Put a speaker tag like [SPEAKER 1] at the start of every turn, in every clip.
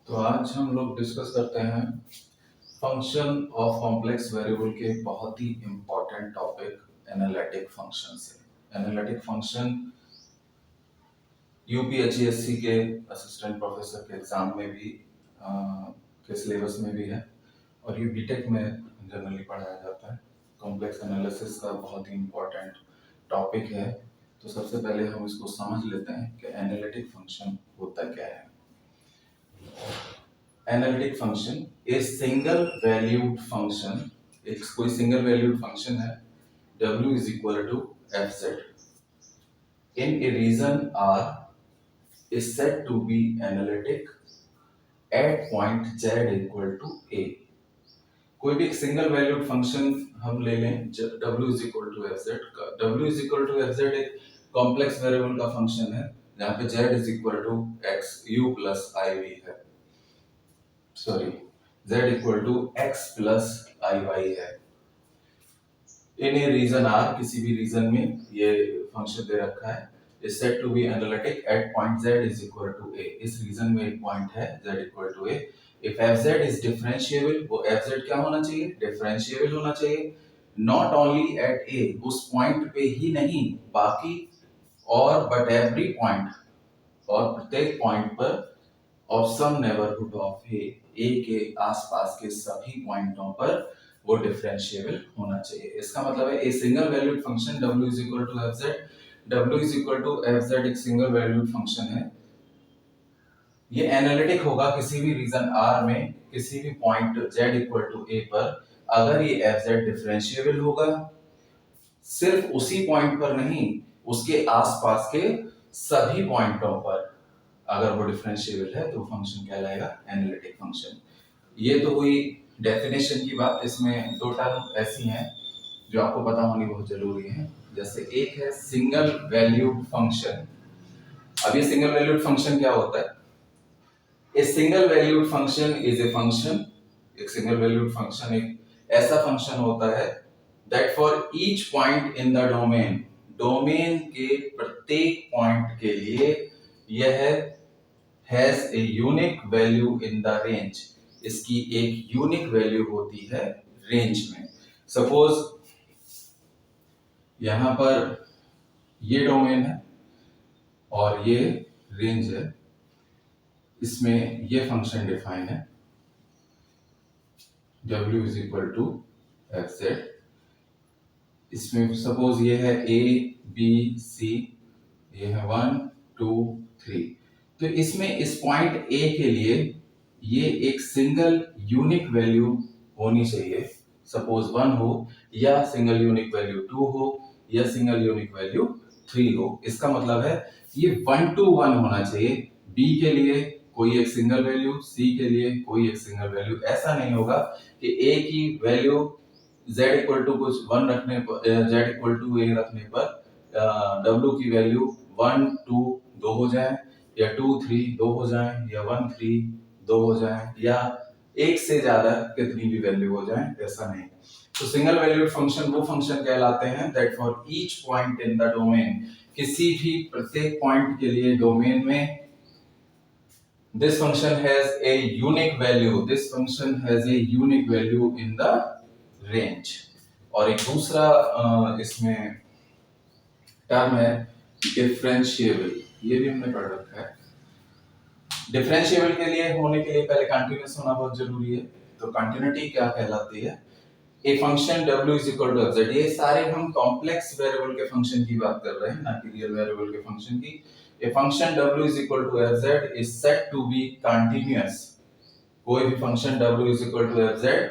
[SPEAKER 1] तो आज हम लोग डिस्कस करते हैं फंक्शन ऑफ कॉम्प्लेक्स वेरिएबल के बहुत ही इंपॉर्टेंट टॉपिक एनालिटिक फंक्शन से। एनालिटिक फंक्शन यूपीएचईएससी के असिस्टेंट प्रोफेसर के एग्जाम में भी के सिलेबस में भी है और ये बीटेक में जनरली पढ़ाया जाता है। कॉम्प्लेक्स एनालिसिस का बहुत ही इंपॉर्टेंट टॉपिक है। तो सबसे पहले हम इसको समझ लेते हैं कि एनालिटिक फंक्शन होता क्या है। Analytic function a single valued function, एक कोई सिंगल वैल्यूड फंक्शन है w is equal to F Z in a region r is said to be analytic at point z equal to a। कोई भी एक single valued function हम ले लें w is equal to F Z का। w is equal to F Z एक complex variable का function है जहाँ पे z is equal to x u plus i v है, sorry z equal to x plus I Y है। In a reason are, किसी भी रीजन में ये फंक्शन दे रखा है, is said to be analytic at point z is equal to a। इस region में एक पॉइंट है z equal to a। if fz is differentiable, वो fz क्या होना चाहिए, डिफरेंशिएबल होना चाहिए। नॉट ओनली एट a, उस पॉइंट पे ही नहीं बाकी और बट एवरी पॉइंट, और प्रत्येक पॉइंट पर ऑफ सम नेबरहुड ऑफ ए के आसपास के सभी पॉइंटों पर वो डिफरेंशिएबल होना चाहिए। इसका मतलब है a single valued function w is equal to F Z, w is equal to F Z एक सिंगल वैल्यूड फंक्शन है। ये एनालिटिक होगा किसी भी रीजन r में किसी भी point z equal to a पर अगर ये एफ जेड डिफरेंशिएबल होगा, सिर्फ उसी पॉइंट पर नहीं उसके आसपास के सभी पॉइंटों पर अगर वो डिफरेंशिएबल है तो फंक्शन कहलाएगा एनालिटिक फंक्शन। ये तो हुई डेफिनेशन की बात। इसमें दो टर्म ऐसी हैं जो आपको पता होनी बहुत जरूरी है। जैसे एक है सिंगल वैल्यूड फंक्शन। अब ये सिंगल वैल्यूड फंक्शन क्या होता है? A single valued function is a function, एक सिंगल वैल्यूड फंक्शन एक ऐसा फंक्शन होता है that for each point in the domain, domain के प्रत्येक पॉइंट के लिए यह has a unique value in the range, इसकी एक यूनिक वैल्यू होती है रेंज में। सपोज यहां पर ये डोमेन है और ये रेंज है, इसमें ये फंक्शन डिफाइन है w is equal to F Z. इसमें सपोज ये है a b c, ये है 1 2 3। तो इसमें इस पॉइंट A के लिए ये एक सिंगल यूनिक वैल्यू होनी चाहिए, सपोज 1 हो, या सिंगल यूनिक वैल्यू 2 हो, या सिंगल यूनिक वैल्यू 3 हो। इसका मतलब है ये 1 to 1 होना चाहिए। B के लिए कोई एक सिंगल वैल्यू, C के लिए कोई एक सिंगल वैल्यू। ऐसा नहीं होगा कि A की वैल्यू z इक्वल टू कुछ 1 रखने पर, z इक्वल टू a रखने पर w की वैल्यू 1 2 2 हो जाए, या 2 3 2 हो जाए, या 1 3 2 हो जाए, या एक से ज्यादा कितनी भी वैल्यू हो जाए, ऐसा नहीं। तो सिंगल वैल्यूड फंक्शन वो फंक्शन कहलाते हैं that for each point in the domain, किसी भी प्रत्येक पॉइंट के लिए डोमेन में this function has a unique value, this function has a unique value in the range। और एक दूसरा इसमें टर्म है डिफरेंशिएबल, ये भी हमने पढ़ रखा है। डिफरेंशिएबल के लिए होने के लिए पहले कंटीन्यूअस होना बहुत जरूरी है। तो कंटिन्यूटी क्या कहलाती है? A function w is equal to F Z. ये सारे हम कॉम्प्लेक्स वेरिएबल के फंक्शन की बात कर रहे हैं, ना कि रियल वेरिएबल के फंक्शन की। A function w is equal to F z is said to be continuous. कोई भी function w is equal to F z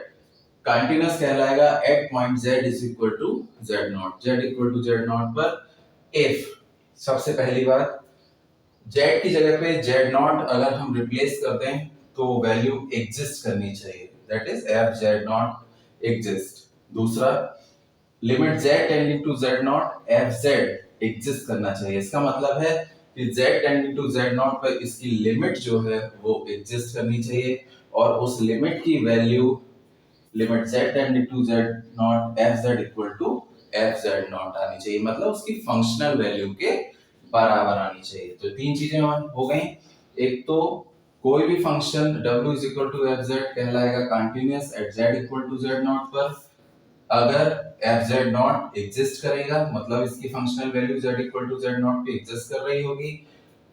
[SPEAKER 1] continuous कहलाएगा at point z is equal to z not, z equal to z not पर if, सबसे पहली बात, z की जगह पे z नॉट अगर हम रिप्लेस कर दें तो वैल्यू एग्जिस्ट करनी चाहिए, that is f z not exist. दूसरा, limit z tending to z not f z exist करना चाहिए। इसका मतलब है कि z tending to z not पर इसकी लिमिट जो है वो एग्जिस्ट करनी चाहिए, और उस लिमिट की value limit z tending to z not f z equal to f z naught आनी चाहिए, मतलब उसकी फंक्शनल वैल्यू के बराबर आनी चाहिए। तो तीन चीजें हो गई। एक तो कोई भी function w is equal to F z कहलाएगा continuous at z equal to z not पर अगर एफ जेड नॉट एग्जिस्ट करेगा, मतलब इसकी functional value z equal to z not पे एग्जिस्ट कर रही होगी।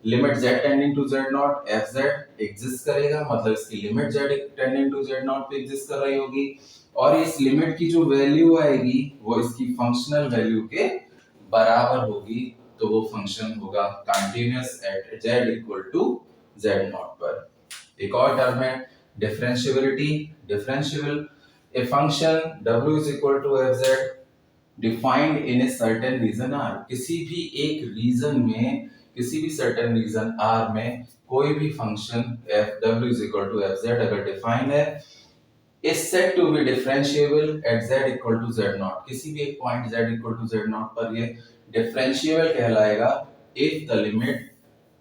[SPEAKER 1] Limit z tending to z not f z exist करेगा, मतलब इसकी limit z tending to z not पे एग्जिस्ट कर रही होगी। और इस लिमिट की जो वैल्यू आएगी वो इसकी फंक्शनल वैल्यू के बराबर होगी, तो वो फंक्शन होगा continuous at z equal to z not पर। एक और टर्म है differentiability. Differentiable a function w is equal to fz defined in a certain region r। किसी भी एक रीजन में, किसी भी certain region r में कोई भी function f w is equal to fz अगर डिफाइंड है is said to be differentiable at z equal to z naught। किसी भी एक point z equal to z naught पर ये डिफरेंशिएबल कहलाएगा if the limit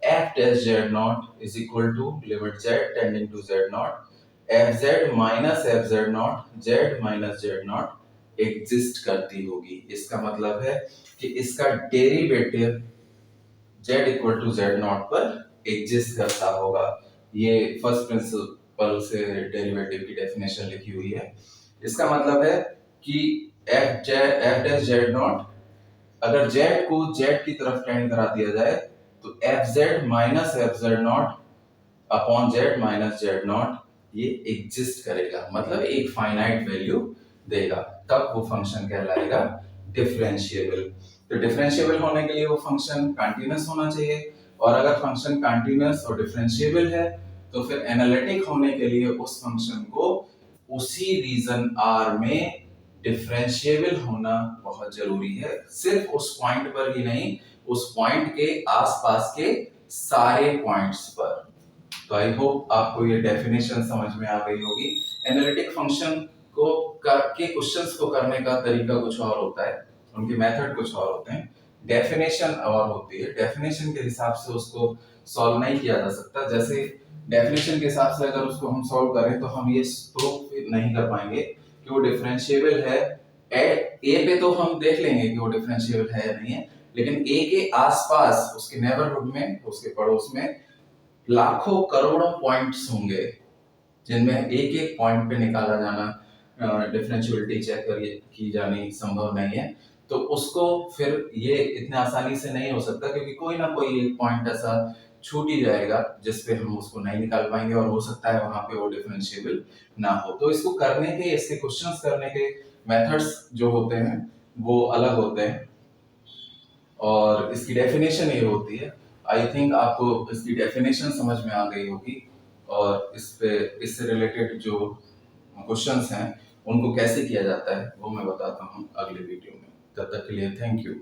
[SPEAKER 1] f dash z naught is equal to limit z tending to z naught fz minus fz naught z minus z not exist करती होगी। इसका मतलब है कि इसका derivative z equal to z not पर exist करता होगा। ये फर्स्ट प्रिंसिपल से डेरिवेटिव की डेफिनेशन लिखी हुई है। इसका मतलब है कि f डैश z नॉट अगर z को z की तरफ टेंड करा दिया जाए तो fz minus fz not upon z minus z not ये एग्जिस्ट करेगा, मतलब एक फाइनाइट वैल्यू देगा, तब वो फंक्शन कहलाएगा डिफरेंशिएबल। तो डिफरेंशिएबल होने के लिए वो फंक्शन कंटीन्यूअस होना चाहिए, और अगर फंक्शन कंटीन्यूअस और डिफरेंशिएबल है तो फिर एनालिटिक होने के लिए उस फंक्शन को उसी रीजन R में डिफरेंशिएबल होना बहुत जरूरी है। सिर्फ उस पॉइंट पर ही नहीं, उस पॉइंट के आसपास के सारे पॉइंट्स पर। तो आई होप आपको ये डेफिनेशन समझ में आ गई होगी। एनालिटिक फंक्शन को के क्वेश्चंस को करने का तरीका कुछ और होता है, उनके मेथड कुछ और होते हैं, डेफिनेशन और होती है। डेफिनेशन के हिसाब से उसको सॉल्व नहीं किया जा सकता। जैसे डेफिनेशन के हिसाब से अगर उसको हम सॉल्व करें तो हम ये प्रूफ नहीं कर पाएंगे कि वो डिफरेंशिएबल है। ए पे तो हम देख लेंगे कि वो डिफरेंशिएबल है या नहीं है, लेकिन ए के आसपास, उसके नेबरहुड में, उसके पड़ोस में लाखों करोड़ों पॉइंट्स होंगे जिनमें एक एक पॉइंट पे निकाला जाना, डिफरेंशिएबिलिटी चेक की जानी संभव नहीं है। तो उसको फिर ये इतने आसानी से नहीं हो सकता, क्योंकि कोई ना कोई एक पॉइंट ऐसा छूट ही जाएगा जिसपे हम उसको नहीं निकाल पाएंगे, और हो सकता है वहां पे वो डिफरेंशिएबल ना हो। तो इसको करने के, इसके क्वेश्चंस करने के मेथड्स जो होते हैं वो अलग होते हैं, और इसकी डेफिनेशन ये होती है। आई थिंक आपको इसकी डेफिनेशन समझ में आ गई होगी, और इससे रिलेटेड जो क्वेश्चंस हैं उनको कैसे किया जाता है वो मैं बताता हूँ अगले वीडियो में। तब तक के लिए थैंक यू।